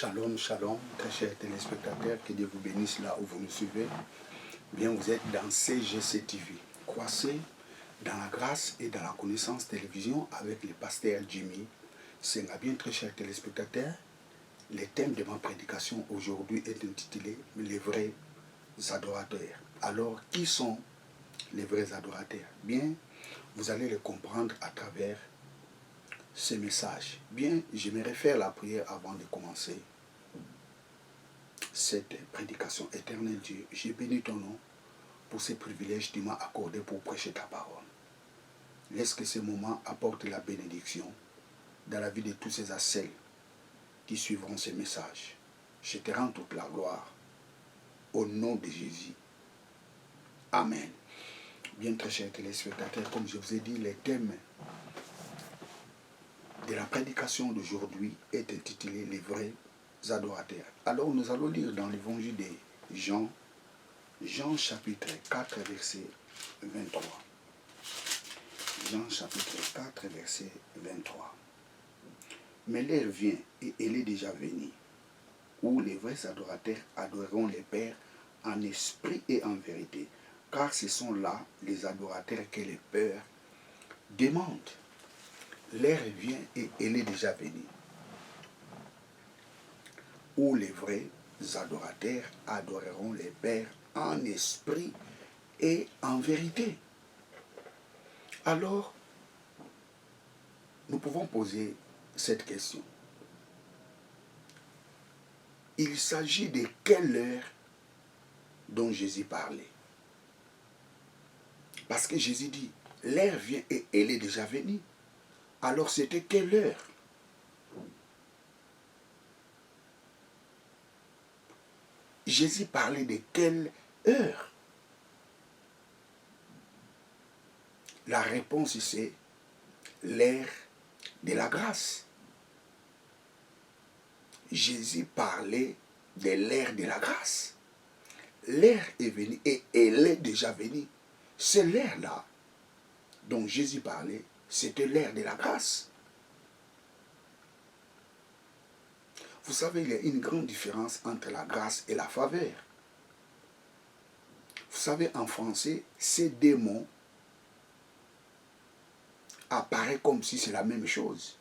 Shalom, shalom, très chers téléspectateurs, que Dieu vous bénisse là où vous nous suivez. Bien, vous êtes dans CGC TV, croissez dans la grâce et dans la connaissance télévision avec le pasteur Jimmy. C'est bien, très chers téléspectateurs. Le thème de ma prédication aujourd'hui est intitulé « Les vrais adorateurs ». Alors, qui sont les vrais adorateurs? Bien, vous allez le comprendre à travers ce message. Bien, j'aimerais faire la prière avant de commencer cette prédication. Éternel Dieu, j'ai béni ton nom pour ce privilège que tu m'as accordé pour prêcher ta parole. Laisse que ce moment apporte la bénédiction dans la vie de tous ces celles qui suivront ce message. Je te rends toute la gloire au nom de Jésus. Amen. Bien, très chers téléspectateurs, comme je vous ai dit, le thème de la prédication d'aujourd'hui est intitulé « Les vrais adorateurs ». Alors, nous allons lire dans l'évangile de Jean, Jean chapitre 4, verset 23. Jean chapitre 4, verset 23. Mais l'heure vient, et elle est déjà venue, où les vrais adorateurs adoreront le Père en esprit et en vérité, car ce sont là les adorateurs que le Père demande. L'heure vient et elle est déjà venue, où les vrais adorateurs adoreront le Père en esprit et en vérité. Alors, nous pouvons poser cette question. Il s'agit de quelle heure dont Jésus parlait? Parce que Jésus dit, l'heure vient et elle est déjà venue. Alors c'était quelle heure? Jésus parlait de quelle heure? La réponse c'est l'heure de la grâce. Jésus parlait de l'heure de la grâce. L'heure est venue et elle est déjà venue. C'est l'heure-là dont Jésus parlait, c'était l'heure de la grâce. Vous savez, il y a une grande différence entre la grâce et la faveur. Vous savez, en français, ces deux mots apparaissent comme si c'est la même chose.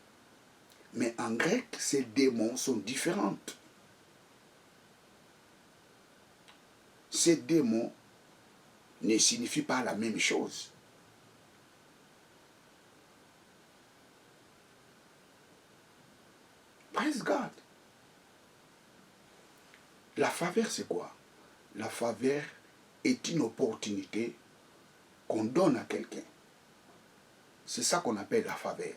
Mais en grec, ces deux mots sont différents. Ces deux mots ne signifient pas la même chose. Praise God. La faveur, c'est quoi? La faveur est une opportunité qu'on donne à quelqu'un. C'est ça qu'on appelle la faveur.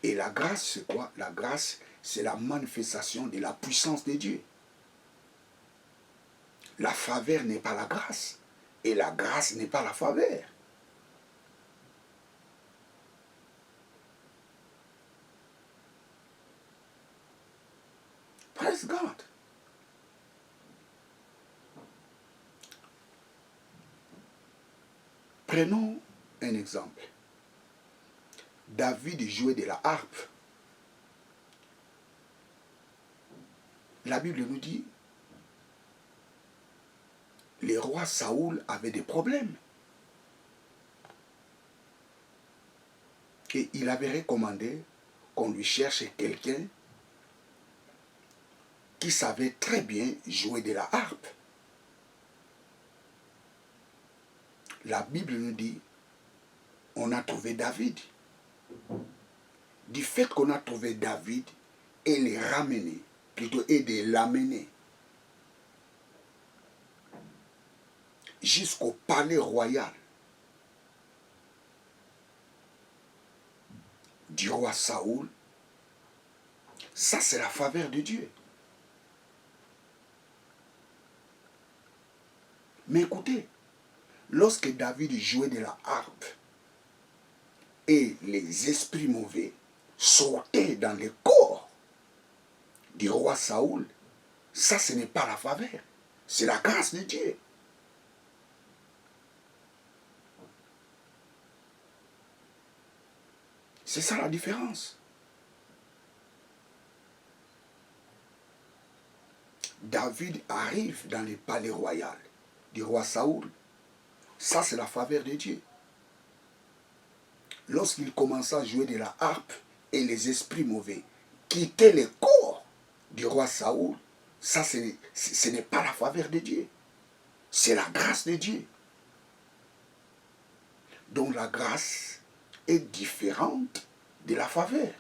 Et la grâce, c'est quoi? La grâce, c'est la manifestation de la puissance de Dieu. La faveur n'est pas la grâce. Et la grâce n'est pas la faveur. Praise God. Prenons un exemple. David jouait de la harpe. La Bible nous dit, le roi Saoul avait des problèmes. Et il avait recommandé qu'on lui cherche quelqu'un qui savait très bien jouer de la harpe. La Bible nous dit, on a trouvé David. Du fait qu'on a trouvé David et les ramener, plutôt et de l'amener jusqu'au palais royal du roi Saoul, ça c'est la faveur de Dieu. Mais écoutez, lorsque David jouait de la harpe et les esprits mauvais sautaient dans le corps du roi Saoul, ça ce n'est pas la faveur, c'est la grâce de Dieu. C'est ça la différence. David arrive dans le palais royal du roi Saoul, ça c'est la faveur de Dieu. Lorsqu'il commença à jouer de la harpe et les esprits mauvais quittaient le corps du roi Saoul, ça ce n'est pas la faveur de Dieu, c'est la grâce de Dieu. Donc la grâce est différente de la faveur.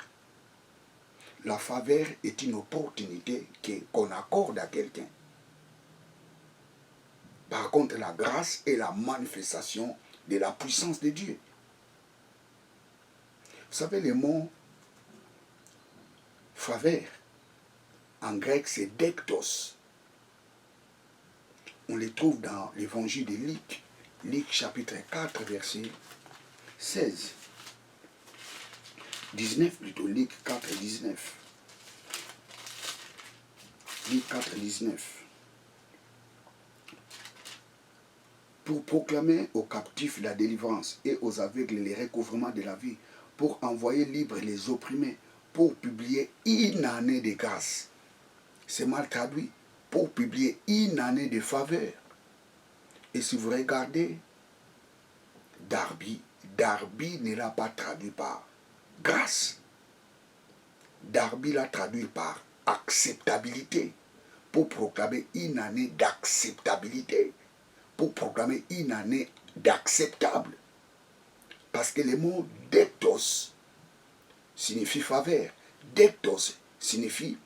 La faveur est une opportunité qu'on accorde à quelqu'un. Par contre, la grâce est la manifestation de la puissance de Dieu. Vous savez, le mot faveur, en grec, c'est dektos. On le trouve dans l'évangile de Luc, Luc chapitre 4, verset 16. 19 plutôt, Luc 4, 19. Luc 4, 19. Pour proclamer aux captifs la délivrance et aux aveugles les recouvrements de la vie, pour envoyer libres les opprimés, pour publier une année de grâce. C'est mal traduit. Pour publier une année de faveur. Et si vous regardez Darby ne l'a pas traduit par grâce. Darby l'a traduit par acceptabilité. Pour proclamer une année d'acceptabilité. Pour proclamer une année d'acceptable. Parce que le mot dektos signifie faveur. Dektos signifie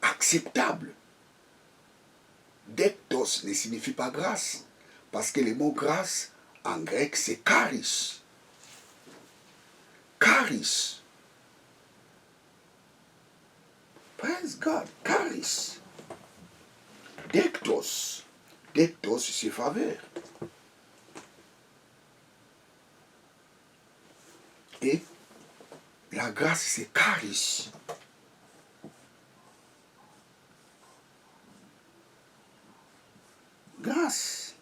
acceptable. Dektos ne signifie pas grâce. Parce que le mot grâce, en grec, c'est charis. Charis. Praise God. Charis. Dektos. Dektos, c'est faveur. Et la grâce, c'est charis. Grâce.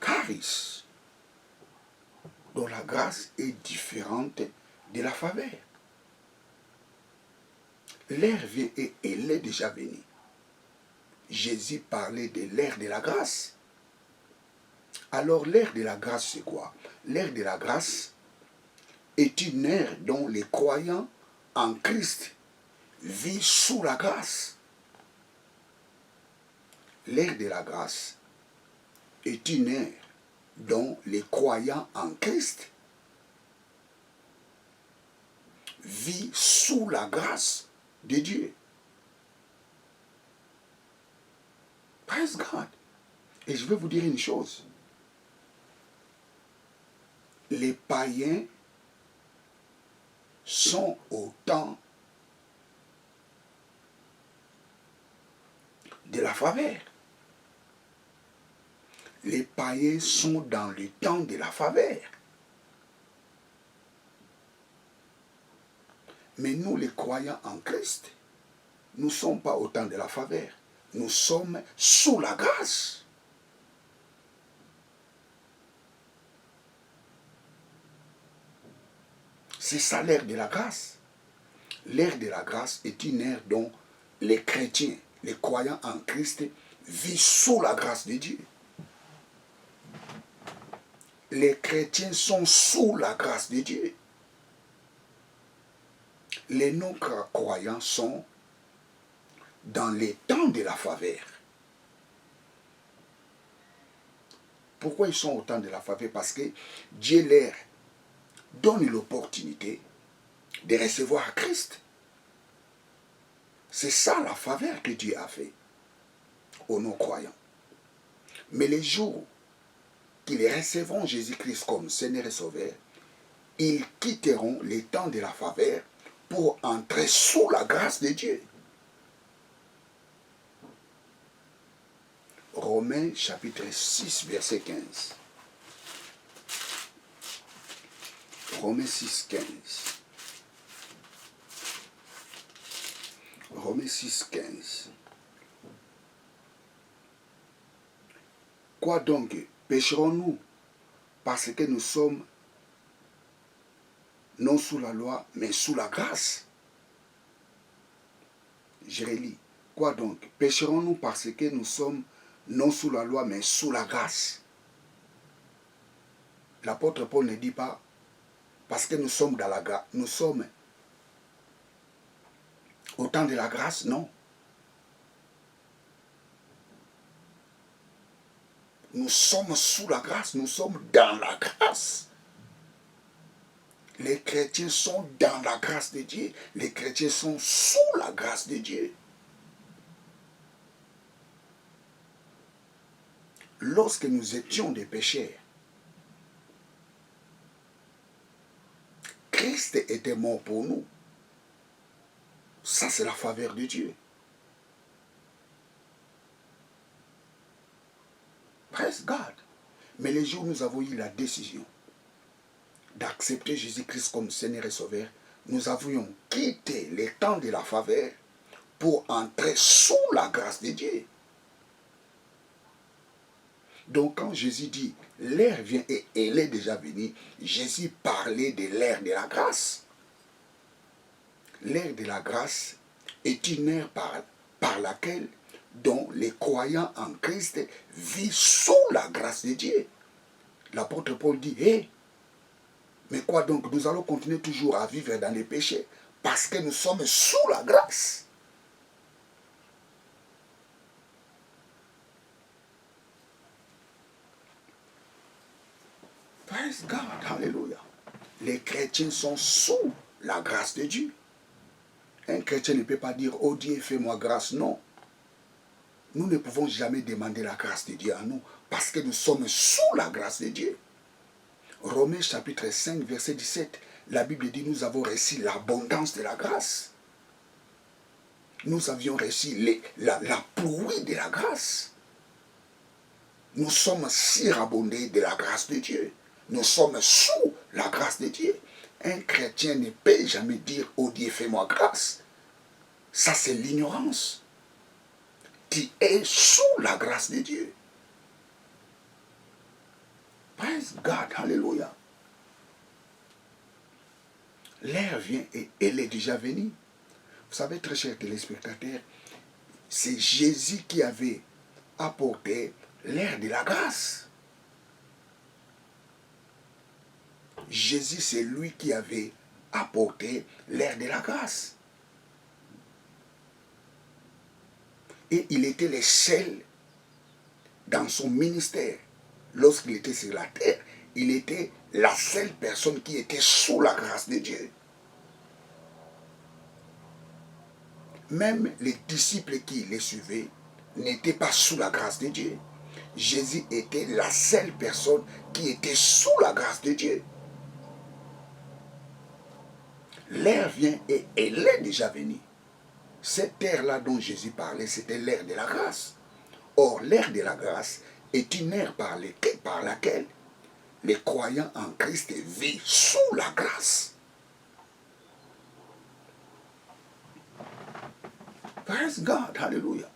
Charis. Donc la grâce est différente de la faveur. L'ère vient et elle est déjà venue. Jésus parlait de l'ère de la grâce. Alors l'ère de la grâce, c'est quoi? L'ère de la grâce est une ère dont les croyants en Christ vivent sous la grâce. L'ère de la grâce est une ère dont les croyants en Christ vivent sous la grâce de Dieu. Praise God. Et je vais vous dire une chose. Les païens sont au temps de la faveur. Les païens sont dans le temps de la faveur. Mais nous, les croyants en Christ, nous ne sommes pas au temps de la faveur. Nous sommes sous la grâce. C'est ça l'ère de la grâce. L'ère de la grâce est une ère dont les chrétiens, les croyants en Christ, vivent sous la grâce de Dieu. Les chrétiens sont sous la grâce de Dieu. Les non-croyants sont dans les temps de la faveur. Pourquoi ils sont au temps de la faveur? Parce que Dieu leur donne l'opportunité de recevoir Christ. C'est ça la faveur que Dieu a fait aux non-croyants. Mais les jours qu'ils recevront Jésus-Christ comme Seigneur et Sauveur, ils quitteront les temps de la faveur pour entrer sous la grâce de Dieu. Romains chapitre 6, verset 15. Romains 6, 15. Romains 6, 15. Quoi donc? Pécherons-nous parce que nous sommes non sous la loi, mais sous la grâce. Je relis. Quoi donc? Pécherons-nous parce que nous sommes non sous la loi, mais sous la grâce? L'apôtre Paul ne dit pas parce que nous sommes dans la grâce, nous sommes au temps de la grâce, non. Nous sommes sous la grâce, nous sommes dans la grâce. Les chrétiens sont dans la grâce de Dieu. Les chrétiens sont sous la grâce de Dieu. Lorsque nous étions des pécheurs, Christ était mort pour nous. Ça, c'est la faveur de Dieu. Praise God. Mais les jours où nous avons eu la décision d'accepter Jésus-Christ comme Seigneur et Sauveur, nous avions quitté les temps de la faveur pour entrer sous la grâce de Dieu. Donc quand Jésus dit l'heure vient et elle est déjà venue, Jésus parlait de l'ère de la grâce. L'ère de la grâce est une ère par laquelle dont les croyants en Christ vivent sous la grâce de Dieu. L'apôtre Paul dit, hé, mais quoi donc, nous allons continuer toujours à vivre dans les péchés parce que nous sommes sous la grâce. Praise God, hallelujah. Les chrétiens sont sous la grâce de Dieu. Un chrétien ne peut pas dire, oh Dieu, fais-moi grâce. Non. Nous ne pouvons jamais demander la grâce de Dieu à nous parce que nous sommes sous la grâce de Dieu. Romains chapitre 5, verset 17, la Bible dit, nous avons reçu l'abondance de la grâce. Nous avions reçu la pluie de la grâce. Nous sommes surabondés de la grâce de Dieu. Nous sommes sous la grâce de Dieu. Un chrétien ne peut jamais dire, oh Dieu, fais-moi grâce. Ça, c'est l'ignorance. Tu es sous la grâce de Dieu. Praise God, hallelujah. L'heure vient et elle est déjà venue. Vous savez, très chers téléspectateurs, c'est Jésus qui avait apporté l'ère de la grâce. Jésus, c'est lui qui avait apporté l'ère de la grâce. Et il était le seul dans son ministère. Lorsqu'il était sur la terre, il était la seule personne qui était sous la grâce de Dieu. Même les disciples qui les suivaient n'étaient pas sous la grâce de Dieu. Jésus était la seule personne qui était sous la grâce de Dieu. L'heure vient et elle est déjà venue. Cette ère-là dont Jésus parlait, c'était l'ère de la grâce. Or, l'ère de la grâce est une ère par laquelle les croyants en Christ vivent sous la grâce. Praise God, hallelujah.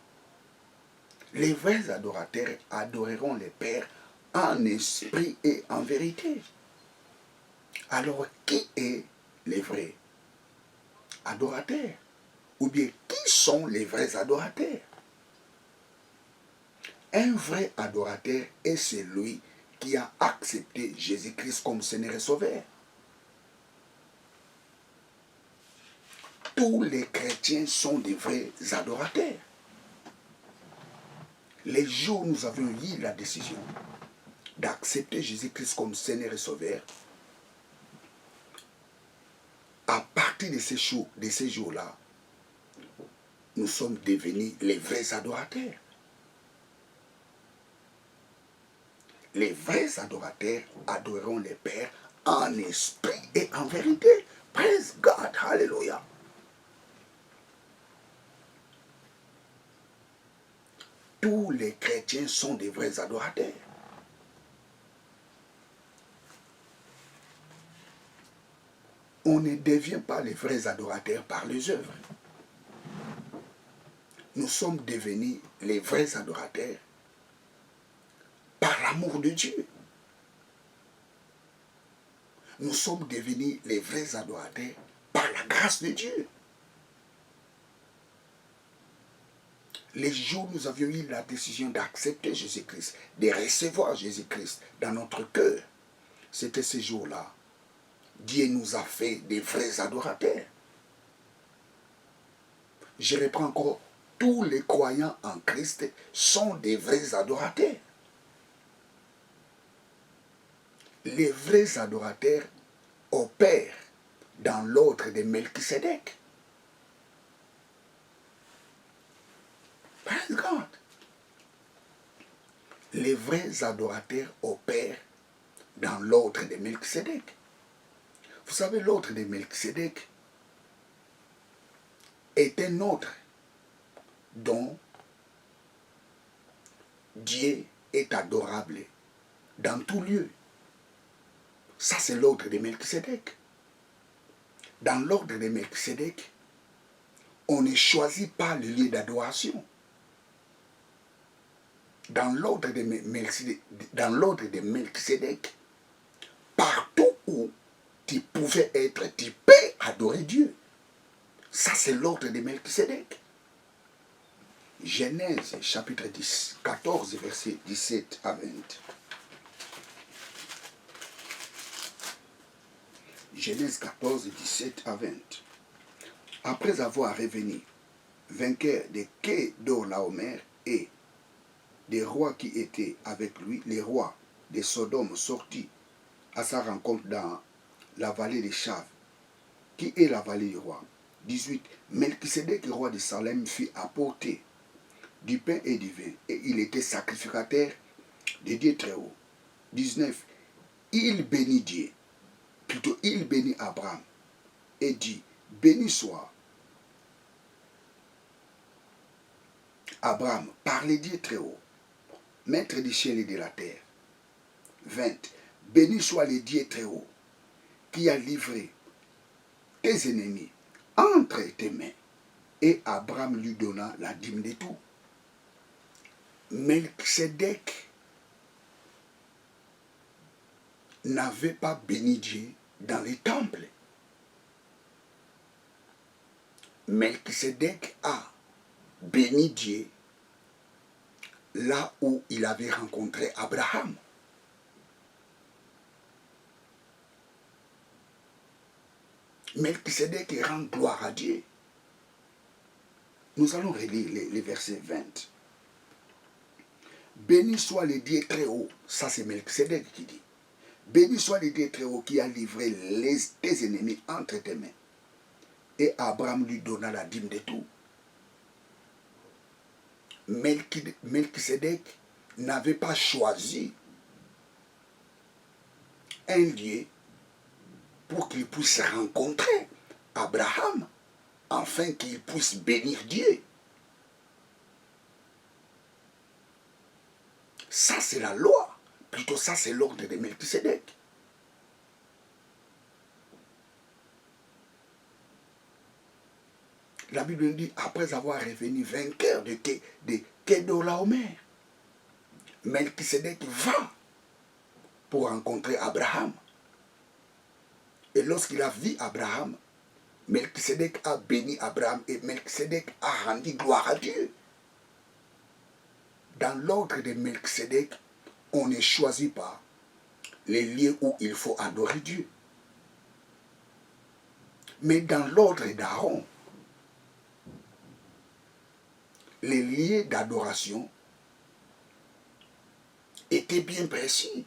Les vrais adorateurs adoreront le Père en esprit et en vérité. Alors, qui est les vrais adorateurs? Ou bien, qui sont les vrais adorateurs? Un vrai adorateur est celui qui a accepté Jésus-Christ comme Seigneur et Sauveur. Tous les chrétiens sont des vrais adorateurs. Les jours où nous avons eu la décision d'accepter Jésus-Christ comme Seigneur et Sauveur, à partir de ces jours-là, nous sommes devenus les vrais adorateurs. Les vrais adorateurs adoreront le Père en esprit et en vérité. Praise God, hallelujah. Tous les chrétiens sont des vrais adorateurs. On ne devient pas les vrais adorateurs par les œuvres. Nous sommes devenus les vrais adorateurs par l'amour de Dieu. nous sommes devenus les vrais adorateurs par la grâce de Dieu. Les jours où nous avions eu la décision d'accepter Jésus-Christ, de recevoir Jésus-Christ dans notre cœur, c'était ces jours-là. Dieu nous a fait des vrais adorateurs. Je reprends encore, tous les croyants en Christ sont des vrais adorateurs. Les vrais adorateurs opèrent dans l'ordre de Melchisédek. Praise God. Les vrais adorateurs opèrent dans l'ordre de Melchisédek. Vous savez, l'ordre de Melchisédek est un ordre dont Dieu est adorable dans tout lieu. Ça, c'est l'ordre de Melchisédek. Dans l'ordre de Melchisédek, on ne choisit pas le lieu d'adoration. Dans l'ordre de Melchisédek, partout où tu pouvais être, tu peux adorer Dieu. Ça, c'est l'ordre de Melchisédek. Genèse, chapitre 14, versets 17 à 20. Genèse 14, 17 à 20. Après avoir revenu, vainqueur de Kedorlaomer et des rois qui étaient avec lui, les rois de Sodome sortis à sa rencontre dans la vallée de Chav, qui est la vallée du roi. 18. Melchisédek, roi de Salem, fit apporter du pain et du vin, et il était sacrificateur de Dieu très haut. 19. Il bénit Dieu, plutôt il bénit Abraham, et dit, béni soit Abraham par les dieux très haut, maître du ciel et de la terre. 20. Béni soit le Dieu très haut, qui a livré tes ennemis entre tes mains. Et Abraham lui donna la dîme de tout. Melchisédek n'avait pas béni Dieu dans les temples. Melchisédek a béni Dieu là où il avait rencontré Abraham. Melchisédek rend gloire à Dieu. Nous allons relire les versets 20. Béni soit le Dieu très haut, ça c'est Melchisédek qui dit. Béni soit le Dieu très haut qui a livré tes ennemis entre tes mains. Et Abraham lui donna la dîme de tout. Melchisédek n'avait pas choisi un lieu pour qu'il puisse rencontrer Abraham, afin qu'il puisse bénir Dieu. Ça, c'est la loi. Plutôt, ça, c'est l'ordre de Melchisédek. La Bible dit, après avoir revenu vainqueur de Kedorlaomer, Melchisédek va pour rencontrer Abraham. Et lorsqu'il a vu Abraham, Melchisédek a béni Abraham et Melchisédek a rendu gloire à Dieu. Dans l'ordre de Melchisédek, on ne choisit pas les lieux où il faut adorer Dieu. Mais dans l'ordre d'Aaron, les lieux d'adoration étaient bien précis.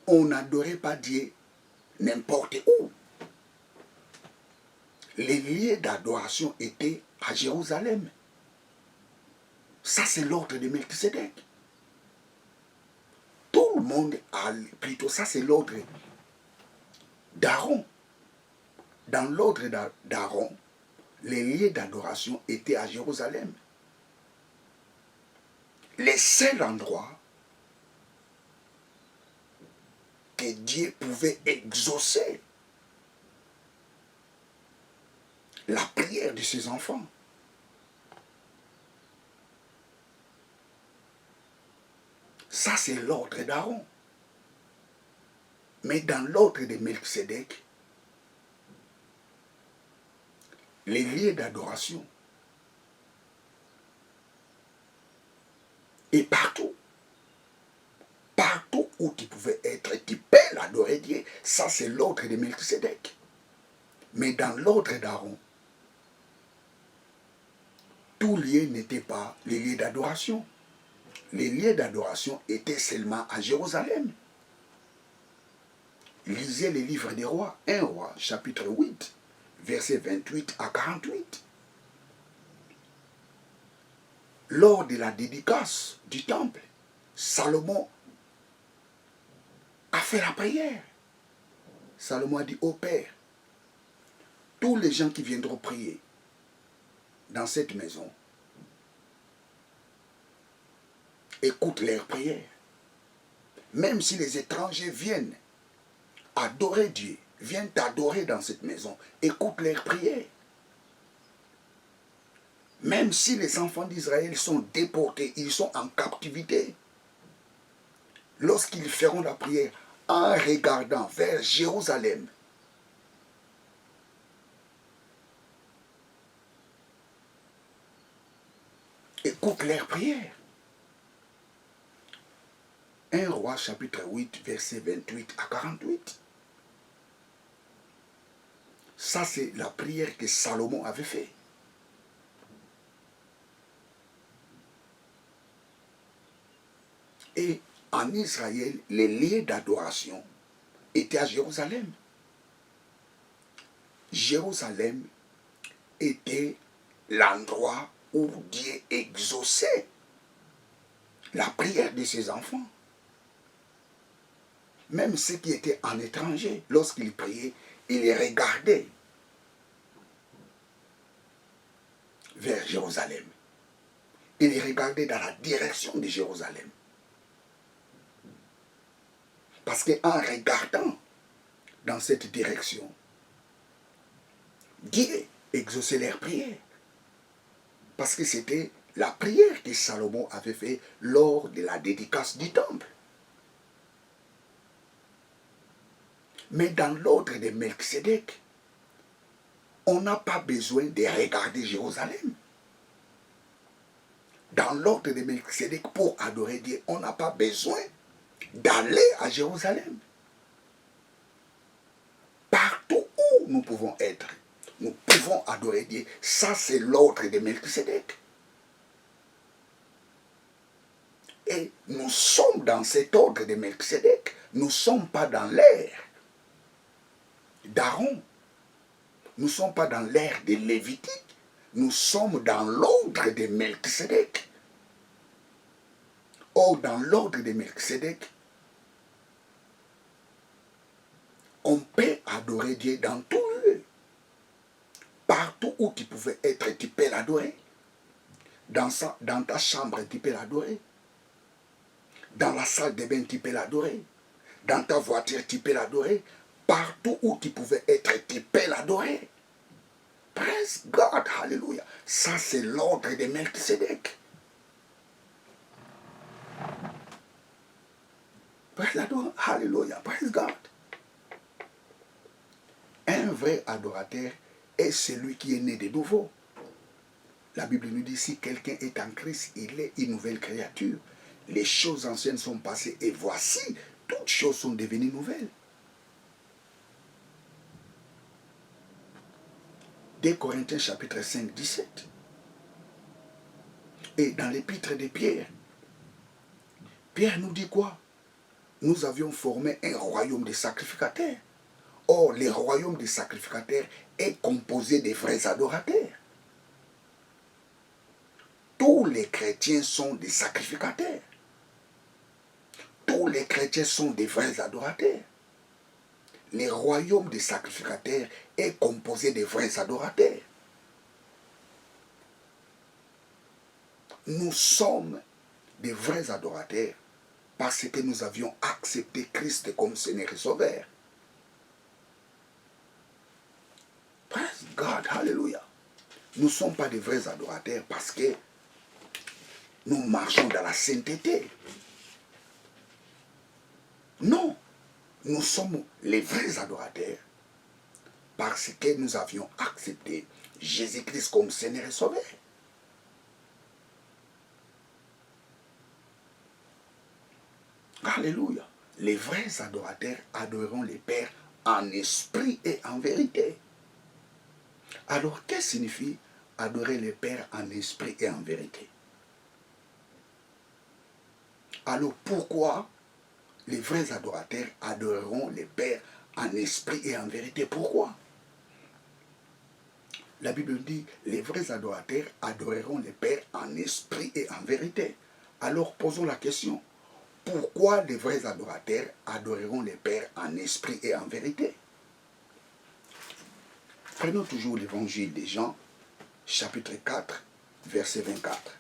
On n'adorait pas Dieu n'importe où. Les lieux d'adoration étaient à Jérusalem. Ça, c'est l'ordre de Melchisédek. Tout le monde a, plutôt ça, c'est l'ordre d'Aaron. Dans l'ordre d'Aaron, les lieux d'adoration étaient à Jérusalem. Le seul endroit que Dieu pouvait exaucer la prière de ses enfants. Ça, c'est l'ordre d'Aaron. Mais dans l'ordre de Melchisédek, les lieux d'adoration, et partout où tu pouvais être, tu peux l'adorer Dieu. Ça, c'est l'ordre de Melchisédek. Mais dans l'ordre d'Aaron, tous lieux n'étaient pas les lieux d'adoration. Les lieux d'adoration étaient seulement à Jérusalem. Lisez les livres des rois, 1 roi, chapitre 8, versets 28 à 48. Lors de la dédicace du temple, Salomon a fait la prière. Salomon a dit au Père, tous les gens qui viendront prier dans cette maison, écoute leurs prières. Même si les étrangers viennent adorer Dieu, viennent t'adorer dans cette maison, écoute leurs prières. Même si les enfants d'Israël sont déportés, ils sont en captivité, lorsqu'ils feront la prière en regardant vers Jérusalem, écoute leurs prières. 1 roi chapitre 8, verset 28 à 48. Ça, c'est la prière que Salomon avait faite. Et en Israël, les lieux d'adoration étaient à Jérusalem. Jérusalem était l'endroit où Dieu exauçait la prière de ses enfants. Même ceux qui étaient en étranger, lorsqu'ils priaient, ils les regardaient vers Jérusalem. Ils les regardaient dans la direction de Jérusalem. Parce qu'en regardant dans cette direction, Dieu exauçait leurs prières. Parce que c'était la prière que Salomon avait faite lors de la dédicace du temple. Mais dans l'ordre de Melchisédek, on n'a pas besoin de regarder Jérusalem. Dans l'ordre de Melchisédek, pour adorer Dieu, on n'a pas besoin d'aller à Jérusalem. Partout où nous pouvons être, nous pouvons adorer Dieu. Ça, c'est l'ordre de Melchisédek. Et nous sommes dans cet ordre de Melchisédek. Nous ne sommes pas dans l'ère d'Aaron. Nous ne sommes pas dans l'ère de Lévitique. Nous sommes dans l'ordre de Melchisédek. Or, dans l'ordre de Melchisédek, on peut adorer Dieu dans tout lieu. Partout où tu pouvais être, tu peux l'adorer. Dans ta chambre, tu peux l'adorer. Dans la salle de bain, tu peux l'adorer. Dans ta voiture, tu peux l'adorer. Partout où tu pouvais être, tu peux l'adorer. Praise God, hallelujah. Ça, c'est l'ordre de Melchisédek. Praise God, hallelujah, praise God. Un vrai adorateur est celui qui est né de nouveau. La Bible nous dit, si quelqu'un est en Christ, il est une nouvelle créature. Les choses anciennes sont passées et voici, toutes choses sont devenues nouvelles. 2 Corinthiens chapitre 5, 17. Et dans l'épître de Pierre, Pierre nous dit quoi? Nous avions formé un royaume de sacrificateurs. Or, le royaume des sacrificateurs est composé de vrais adorateurs. Tous les chrétiens sont des sacrificateurs. Tous les chrétiens sont des vrais adorateurs. Le royaume des sacrificateurs est composé de vrais adorateurs. Nous sommes des vrais adorateurs parce que nous avions accepté Christ comme Seigneur et Sauveur. Praise God, hallelujah. Nous ne sommes pas des vrais adorateurs parce que nous marchons dans la sainteté. Non, nous sommes les vrais adorateurs parce que nous avions accepté Jésus-Christ comme Seigneur et Sauveur. Alléluia. Les vrais adorateurs adoreront les Pères en esprit et en vérité. Alors, qu'est-ce que signifie adorer les Pères en esprit et en vérité? Alors, pourquoi les vrais adorateurs adoreront les Pères en esprit et en vérité? Pourquoi? La Bible dit, les vrais adorateurs adoreront les Pères en esprit et en vérité. Alors, posons la question. Pourquoi les vrais adorateurs adoreront les Pères en esprit et en vérité? Prenons toujours l'évangile de Jean, chapitre 4, verset 24.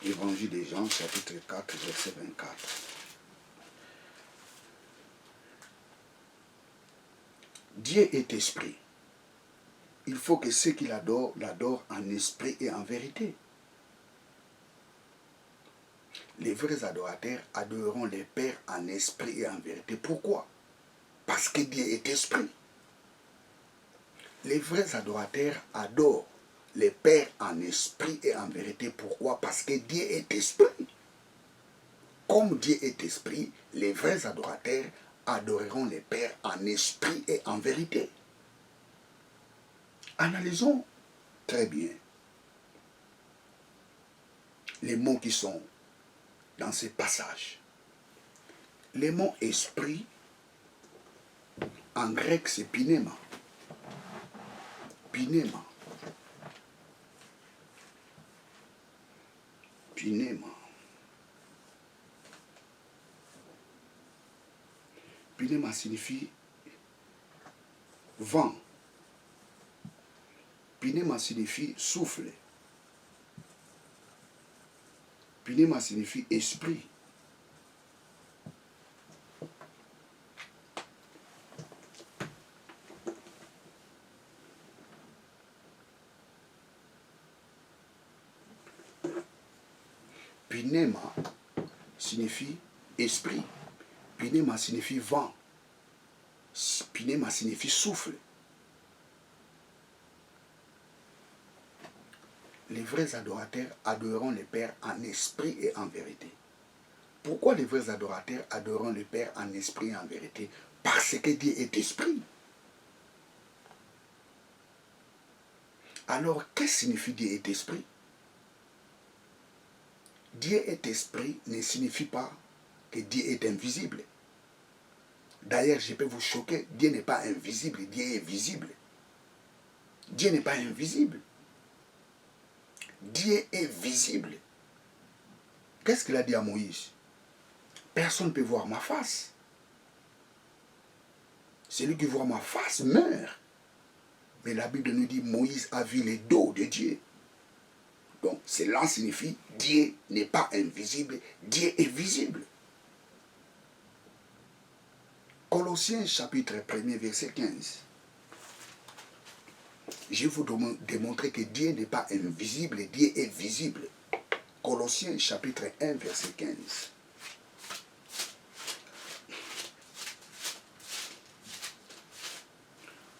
Évangile de Jean, chapitre 4, verset 24. Dieu est esprit. Il faut que ceux qui l'adorent, l'adorent en esprit et en vérité. Les vrais adorateurs adoreront les Pères en esprit et en vérité. Pourquoi? Parce que Dieu est esprit. Les vrais adorateurs adorent les Pères en esprit et en vérité. Pourquoi? Parce que Dieu est esprit. Comme Dieu est esprit, les vrais adorateurs adoreront les Pères en esprit et en vérité. Analysons très bien les mots qui sont dans ces passages. Les mots esprit, en grec, c'est pinema. Pinema. Pinema. Pinema signifie vent. Pinema signifie souffle. Pinema signifie esprit. Pinema signifie esprit. Pinema signifie vent. Pinema signifie souffle. Les vrais adorateurs adoreront le Père en esprit et en vérité. Pourquoi les vrais adorateurs adoreront le Père en esprit et en vérité? Parce que Dieu est esprit. Alors, qu'est-ce que signifie Dieu est esprit? Dieu est esprit ne signifie pas que Dieu est invisible. D'ailleurs, je peux vous choquer, Dieu n'est pas invisible, Dieu est visible. Dieu n'est pas invisible. Dieu est visible. Qu'est-ce qu'il a dit à Moïse? Personne ne peut voir ma face. Celui qui voit ma face meurt. Mais la Bible nous dit Moïse a vu le dos de Dieu. Donc cela signifie Dieu n'est pas invisible, Dieu est visible. Colossiens chapitre 1er verset 15. Je vais vous démontrer que Dieu n'est pas invisible, Dieu est visible. Colossiens chapitre 1 verset 15.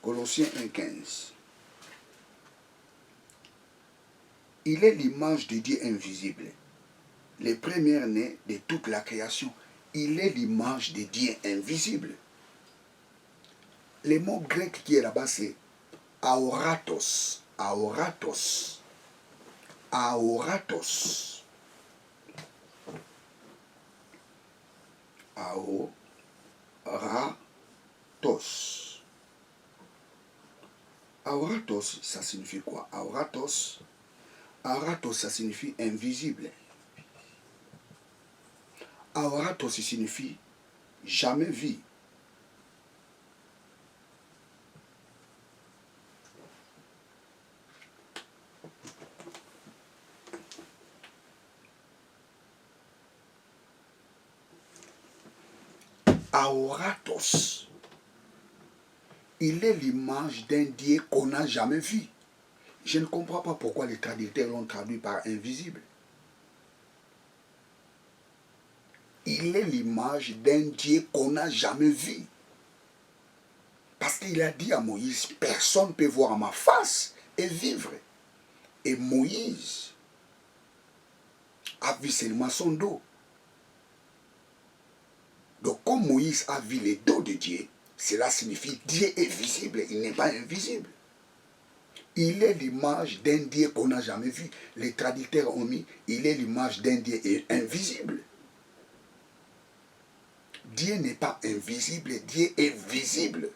Colossiens 1, 15. Il est l'image de Dieu invisible, le premier-né de toute la création. Il est l'image de Dieu invisible. Le mot grec qui est là-bas, c'est aoratos. Aoratos. Aoratos. Aoratos. Aoratos, ça signifie quoi? Aoratos, ça signifie invisible. Aoratos signifie jamais vu. Aoratos. Il est l'image d'un Dieu qu'on n'a jamais vu. Je ne comprends pas pourquoi les traducteurs l'ont traduit par invisible. Il est l'image d'un Dieu qu'on n'a jamais vu. Parce qu'il a dit à Moïse, personne ne peut voir ma face et vivre. Et Moïse a vu seulement son dos. Donc comme Moïse a vu le dos de Dieu, cela signifie que Dieu est visible, il n'est pas invisible. Il est l'image d'un Dieu qu'on n'a jamais vu. Les traducteurs ont mis, il est l'image d'un Dieu invisible. Dieu n'est pas invisible, Dieu est visible.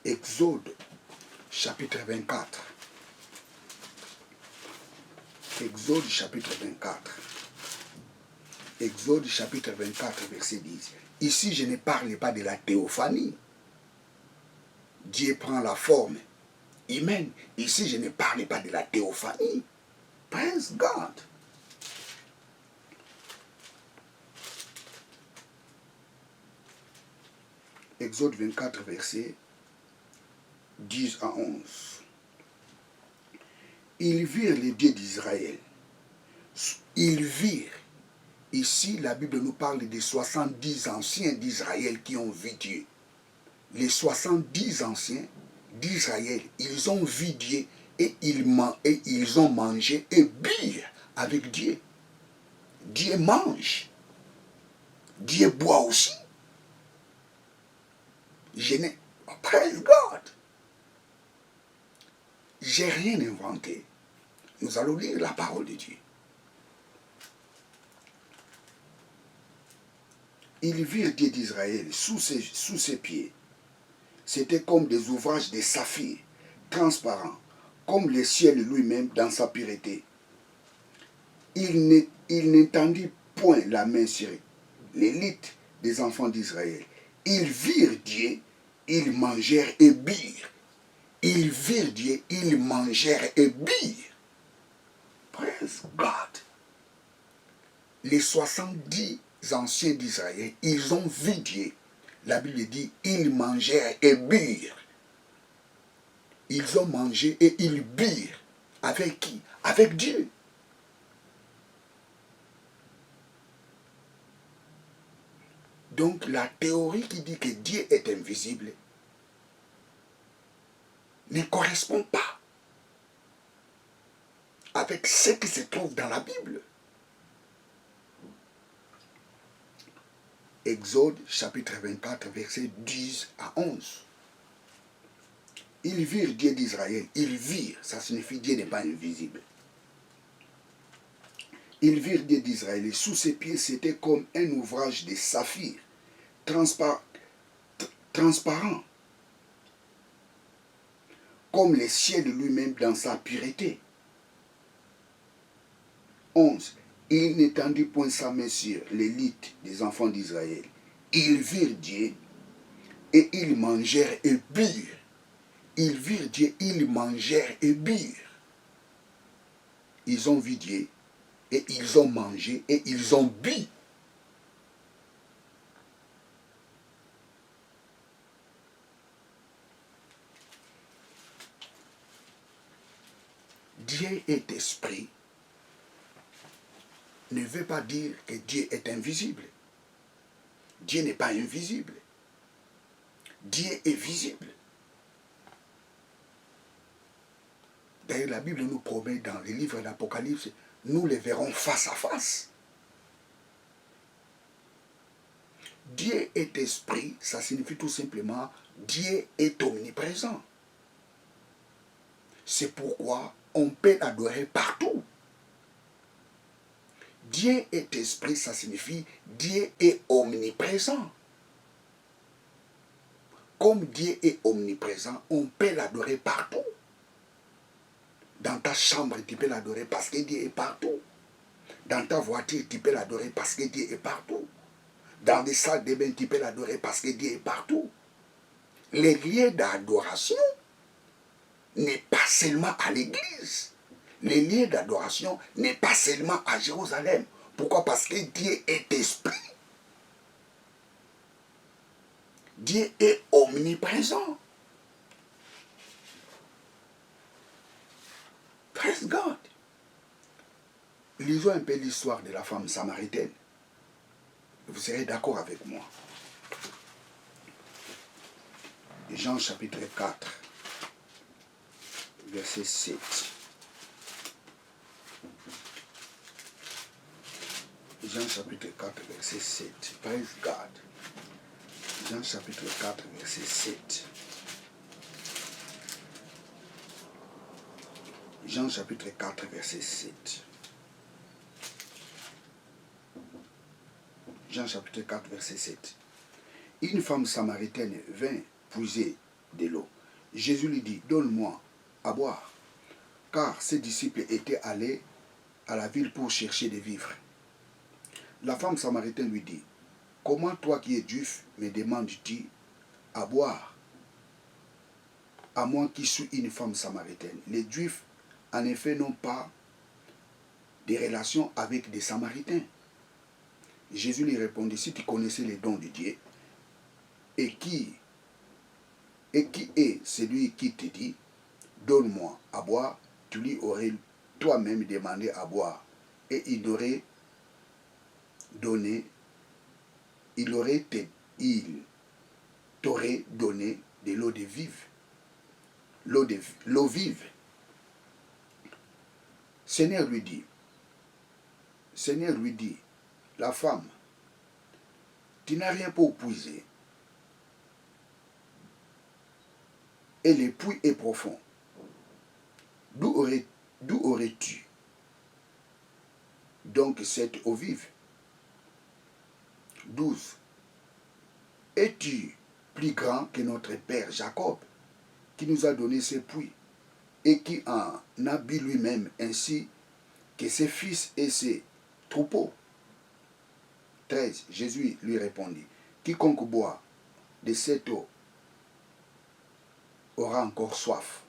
Exode, chapitre 24. Exode, chapitre 24. Exode, chapitre 24, verset 10. Ici, je ne parle pas de la théophanie. Dieu prend la forme humaine. Ici, je ne parle pas de la théophanie. Praise God. Exode 24, verset 10 à 11. Ils virent les dieux d'Israël. Ils virent. Ici, la Bible nous parle des 70 anciens d'Israël qui ont vu Dieu. Les 70 anciens d'Israël, ils ont vu Dieu et ils ont mangé et bu avec Dieu. Dieu mange. Dieu boit aussi. Je n'ai... Praise God. J'ai rien inventé. Nous allons lire la parole de Dieu. Ils virent Dieu d'Israël sous ses pieds. C'était comme des ouvrages de saphir, transparents, comme le ciel lui-même dans sa pureté. Il n'étendit point la main sur l'élite des enfants d'Israël. Ils virent Dieu, ils mangèrent et birent. Ils virent Dieu, ils mangèrent et birent. Praise God. Les 70 anciens d'Israël, ils ont vu Dieu. La Bible dit, ils mangèrent et birent. Ils ont mangé et ils birent. Avec qui? Avec Dieu. Donc la théorie qui dit que Dieu est invisible ne correspond pas avec ce qui se trouve dans la Bible. Exode chapitre 24, versets 10 à 11. Ils virent Dieu d'Israël. Ils virent, ça signifie Dieu n'est pas invisible. Ils virent Dieu d'Israël et sous ses pieds c'était comme un ouvrage de saphir, transparent, comme le ciel lui-même dans sa pureté. 11. Il n'étendit point sa main sur l'élite des enfants d'Israël. Ils virent Dieu et ils mangèrent et burent. Ils virent Dieu, ils mangèrent et burent. Ils ont vu Dieu et ils ont mangé et ils ont bu. Dieu est esprit ne veut pas dire que Dieu est invisible. Dieu n'est pas invisible. Dieu est visible. D'ailleurs, la Bible nous promet dans les livres d'Apocalypse, nous les verrons face à face. Dieu est esprit, ça signifie tout simplement Dieu est omniprésent. C'est pourquoi on peut l'adorer partout. Dieu est esprit, ça signifie Dieu est omniprésent. Comme Dieu est omniprésent, on peut l'adorer partout. Dans ta chambre, tu peux l'adorer parce que Dieu est partout. Dans ta voiture, tu peux l'adorer parce que Dieu est partout. Dans des salles de bain, tu peux l'adorer parce que Dieu est partout. Les lieux d'adoration n'est pas seulement à l'église. Les lieux d'adoration n'est pas seulement à Jérusalem. Pourquoi? Parce que Dieu est esprit. Dieu est omniprésent. Praise God. Lisons un peu l'histoire de la femme samaritaine. Vous serez d'accord avec moi. Jean chapitre 4, verset 7. Jean chapitre 4, verset 7. Praise God. Jean chapitre 4, verset 7. Jean chapitre 4, verset 7. Jean chapitre 4, verset 7. Une femme samaritaine vint puiser de l'eau. Jésus lui dit, donne-moi à boire, car ses disciples étaient allés à la ville pour chercher des vivres. La femme samaritaine lui dit, comment toi qui es juif me demandes-tu à boire, à moi qui suis une femme samaritaine? Les juifs, en effet, n'ont pas de relations avec des samaritains. Jésus lui répondit, si tu connaissais les dons de Dieu, et qui est celui qui te dit, donne-moi à boire, tu lui aurais toi-même demandé à boire, et il t'aurait donné de l'eau de vive, l'eau vive. Seigneur lui dit, la femme, tu n'as rien pour puiser, et le puits est profond. D'où aurais-tu donc cette eau vive? 12. Es-tu plus grand que notre père Jacob, qui nous a donné ce puits, et qui en a bu lui-même, ainsi que ses fils et ses troupeaux? 13. Jésus lui répondit, quiconque boit de cette eau aura encore soif.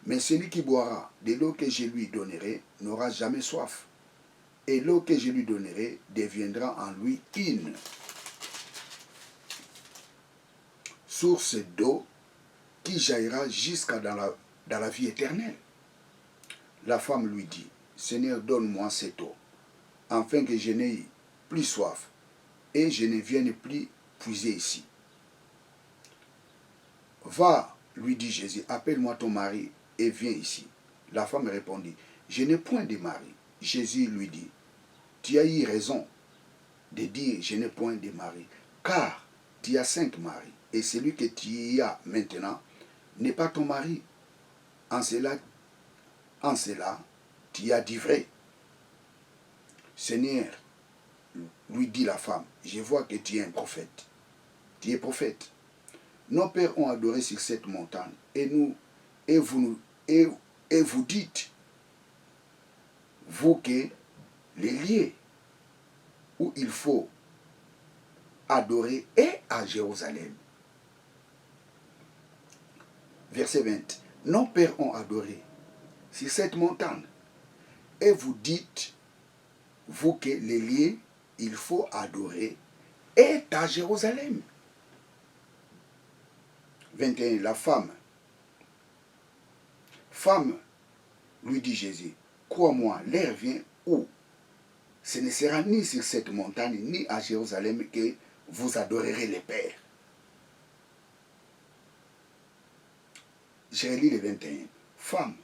Mais celui qui boira de l'eau que je lui donnerai n'aura jamais soif. Et l'eau que je lui donnerai deviendra en lui une source d'eau qui jaillira jusqu'à dans la vie éternelle. La femme lui dit, Seigneur, donne-moi cette eau, afin que je n'aie plus soif, et je ne vienne plus puiser ici. Va, lui dit Jésus, appelle-moi ton mari et viens ici. La femme répondit, je n'ai point de mari. Jésus lui dit, tu as eu raison de dire, je n'ai point de mari, car tu as 5 maris, et celui que tu as maintenant n'est pas ton mari. En cela, tu as dit vrai. Seigneur, lui dit la femme, je vois que tu es un prophète. Tu es prophète. Nos pères ont adoré sur cette montagne, et vous dites, vous, que les lieux où il faut adorer est à Jérusalem. Verset 20. Nos pères ont adoré sur cette montagne, et vous dites, vous, que les lieux il faut adorer est à Jérusalem. 21. La femme, lui dit Jésus, crois-moi, l'heure vient où ce ne sera ni sur cette montagne, ni à Jérusalem que vous adorerez les pères. Je relis le 21. Femme,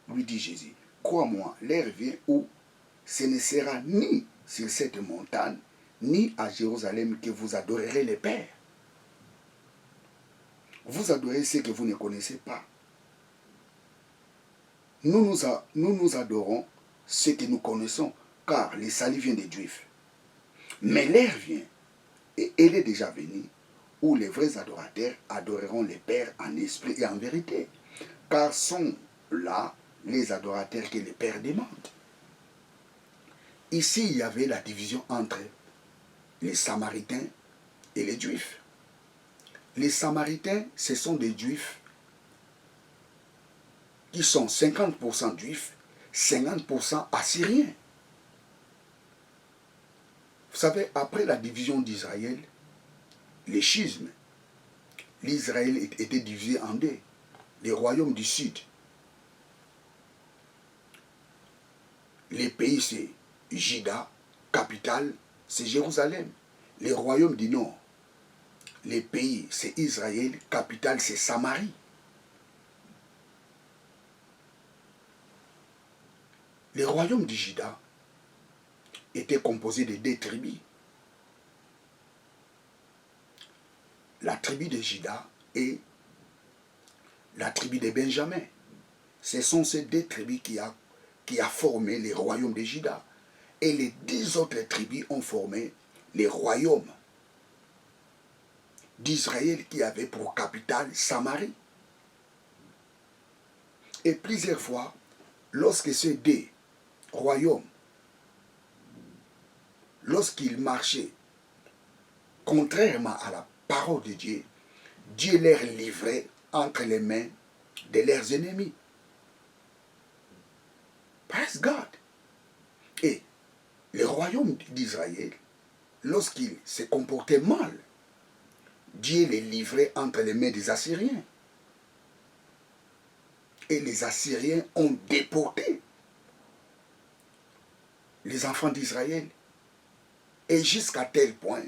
lui dit Jésus, crois-moi, l'heure vient où ce ne sera ni sur cette montagne, ni à Jérusalem que vous adorerez les pères. Vous adorez ce que vous ne connaissez pas. Nous adorons ce que nous connaissons, car le salut vient des Juifs. Mais l'heure vient, et elle est déjà venue, où les vrais adorateurs adoreront les pères en esprit et en vérité, car sont là les adorateurs que les pères demandent. Ici, il y avait la division entre les Samaritains et les Juifs. Les Samaritains, ce sont des Juifs qui sont 50% Juifs, 50% Assyriens. Vous savez, après la division d'Israël, les schismes, l'Israël était divisé en deux. Les royaumes du sud, les pays c'est Juda, capitale, c'est Jérusalem. Les royaumes du nord, les pays, c'est Israël, capitale, c'est Samarie. Les royaumes du Juda étaient composés de 2 tribus. La tribu de Juda et la tribu de Benjamin. Ce sont ces 2 tribus qui a formé les royaumes de Juda. Et les 10 autres tribus ont formé les royaumes d'Israël qui avaient pour capitale Samarie. Et plusieurs fois, lorsque ces 2 royaumes, lorsqu'ils marchaient contrairement à la parole de Dieu, Dieu les livrait entre les mains de leurs ennemis. Praise God. Et le royaume d'Israël, lorsqu'il se comportait mal, Dieu les livrait entre les mains des Assyriens. Et les Assyriens ont déporté les enfants d'Israël. Et jusqu'à tel point,